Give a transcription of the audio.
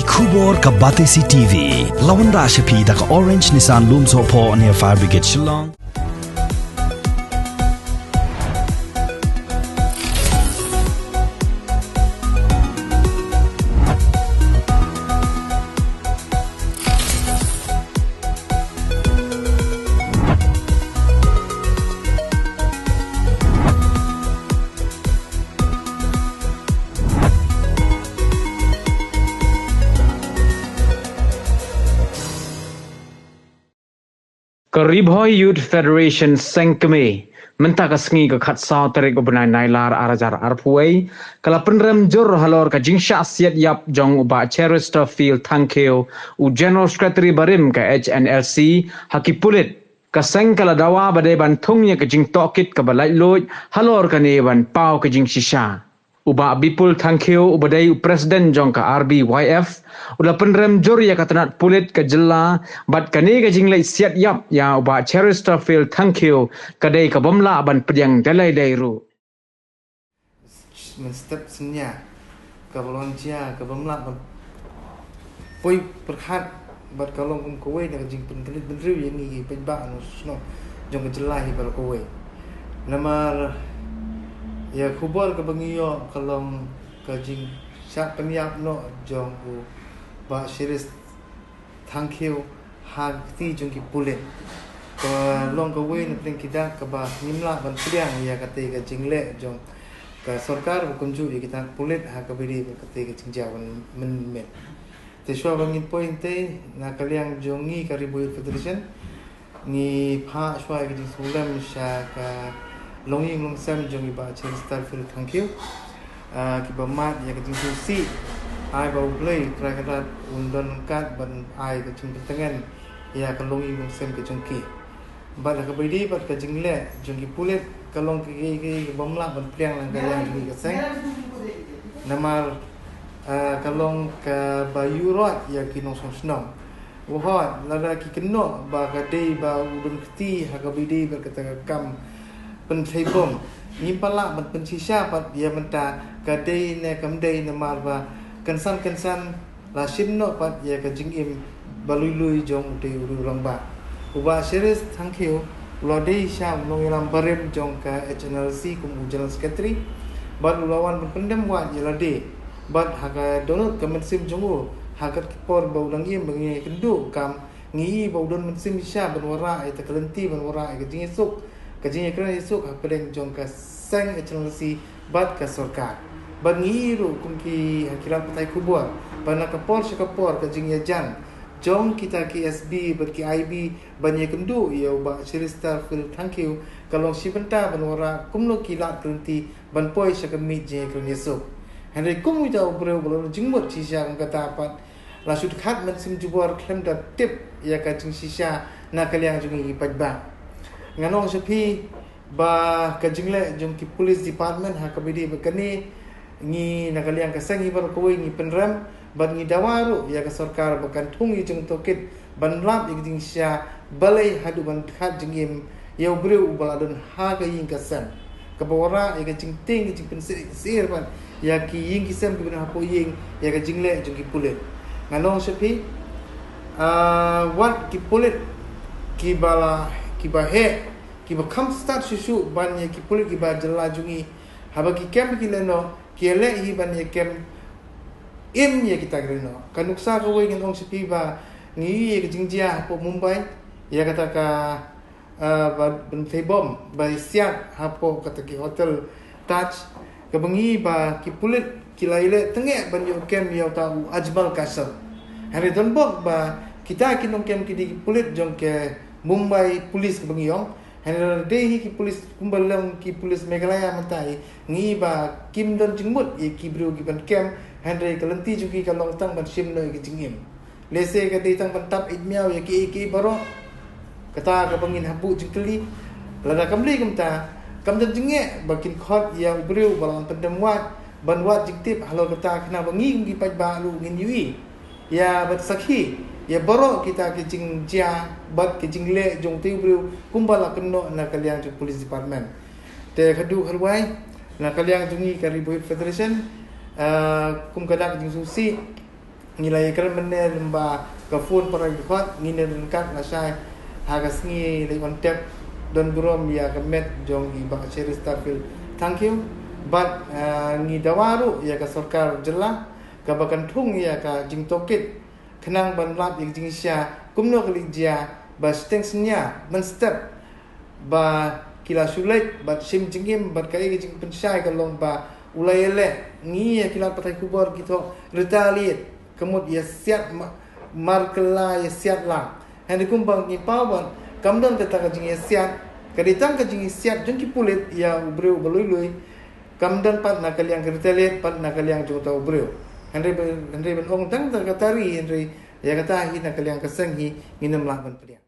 Khubor ka Batesi TV. Lawan Rashapi da ka Orange Nissan Loom Sopo near Fire Brigade Shillong. Karibhoy Youth Federation Sengkeme mentah kasengi ke khatsau terik benai nailar arajar arpuai kala penrem jor halor ka jingsha asiat yap jong uba Cherister Field Thankeu u General Secretary Barim ka HNLC hakipulit kaseng kala dawa badai ban thongnya ka jing tokit ka balai loj halor ka ne ban pau ka jing shisha uba Bipul Thankeu ubadai Presiden jong ka RBYF ula penrem jor ya katanat pulit ke jela bat kane ka jinglai siat yap ya uba Cherister Field Thankeu kadai ka bamla ban pediang dalai dairu step senya ka volunteer ka bamla poi perhat bat kalong kum kowe na jing pentelit benriu yang ngi pejba anu sno jong ka jela hi bal kowe namar ya khubor ka bangiyo kalong ka jing syak penyap no jong ku ba series Thankeu hati jong ki pulet ka long ka we na pling kita ka ba nimla ban priang ya ka te ka jingle jong ka sarkar hukum ju ya kita pulet ha ka bidi ka te ka jingjawan men te shwa bangin point te na kaliang jong ni ka Ribuy Federation ni pha shwa ka jing sulam sha ka longing long sam jong iba Cherister Field Thankeu ki ba mat ya ka jing si ai bau play kra undon kat ban ai ka jing tengan ya ka longing long sam ka jong ki ba la ka bidi bat ka jing le jong ki pulet ka long ki bamla ban priang lang ka yang ki ka seng namar ka long ka bayurot ya ki nong song snong wahot la ki keno ba ka dei ba udun kti ha ka bidi ba ka kam pen thebom ni pala ban pen shisha pat ya menta ka dei ne kam dei na mar ba kansan la shinno pat ya ka jingim balului jong te uru ramba uba series Thankeu lo dei sha lo ram barem jong ka HNLC kum General Secretary bat ulawan pendem wa ya la de bat haga donut ka mensim jongu hagat kipor bau langim bangi kendu kam ngi bau don mensim sha banwara ai takalenti banwara ai ka jingesuk kajing ekran esok apeleng jong ka seng HNLC bat ka sarkar bangi ru kumki hakiran patai kubur bana ka por shakapor kajing ya jan jong kita ki SB bat ki IB banye kendu ya ba Cherister Field Thankeu kalong sibenta banwara kumlo kilat kerenti ban poi shakami je ekran esok henry kum wita ubreu bolo jingmot shisha kata pat la sud khat men sim jubor klem da tip ya ka jing shisha na kaliang jungi pajba nganong sepi ba ka jingle jong ki police department ha kabidi ba kani ngi nakaliang ka sangi bar ko ngi penram ban ngi dawaru ya ka sarkar ba kan thungi jong tokit ban lap ig ding sha balai hadu ban khat jingim yau breu baladon ha ka yin ka san ka bawara ya ka jing ting jing pensir sir ban ya ki yin ki sam ki ban hapo yin ya ka jingle jong ki pulit nganong sepi wat ki pulit ki bala kiba he kiba kam start susu ban ye ki pulit kiba jela jungi haba ki kem ki leno ki le hi ban ye kem im ye kita greno kanuksa ko we ngong sipi ba ngi ye ki jingjia po Mumbai ya kata ka ba ben thebom ba siat hapo kata ki hotel touch ka bangi ba ki pulit ki laile tenge ban yo kem yo ta Ajmal Castle hari don bok ba kita ki nong kem ki di pulit jong ke Mumbai Police ke bangiyong henry dehi ki police kumbalang ki police Meghalaya mentai ngi ba kim don jingmut ye ki bru ki ban kem henry kalenti juki kalong tang ban sim no ki jingim lese ka dei tang ban tap idmiao ye ki baro kata ka bangin habu jingkeli lada kamli kamta kamta jinge bakin khot ya bru balang pendem wat ban wat jiktip halo kata kena bangi ki paj ba lu ngin yui ya bat sakhi ya baro kita ke jing jia bat ke jing le jong tiu bru kumbala keno na kaliang ju police department te khadu harwai na kaliang jungi ka Ribuy Federation kum kadak jing susi ngilai kan benda lemba kafun para ikut ngine kat nasai hagas ngi le kontep don burom ya kemet jong ibak ceristafil. Thank you. But ngi dawaru ya ka sarkar jelah ka bakan thung ya ka jing tokit kenang ban lap ik jing sya kumno kelijia ba stengsnya ban step ba kila sulit ba sim jingim ba kai jing pensai ka long ba ulai le ngi ya kila patai kubur gitu retaliate kemud ya siat markela ya siat lang hendak kumbang ni pawan kamdan kata ka jing ya siat kaditang ka jing siat jong ki pulit ya ubreu balui kamdan pat na kaliang retaliate pat na kaliang jong tau ubreu hendak ben ong tang ta katari hendak ya kata hi na kaliang kaseng hi nginam lah ban peliang.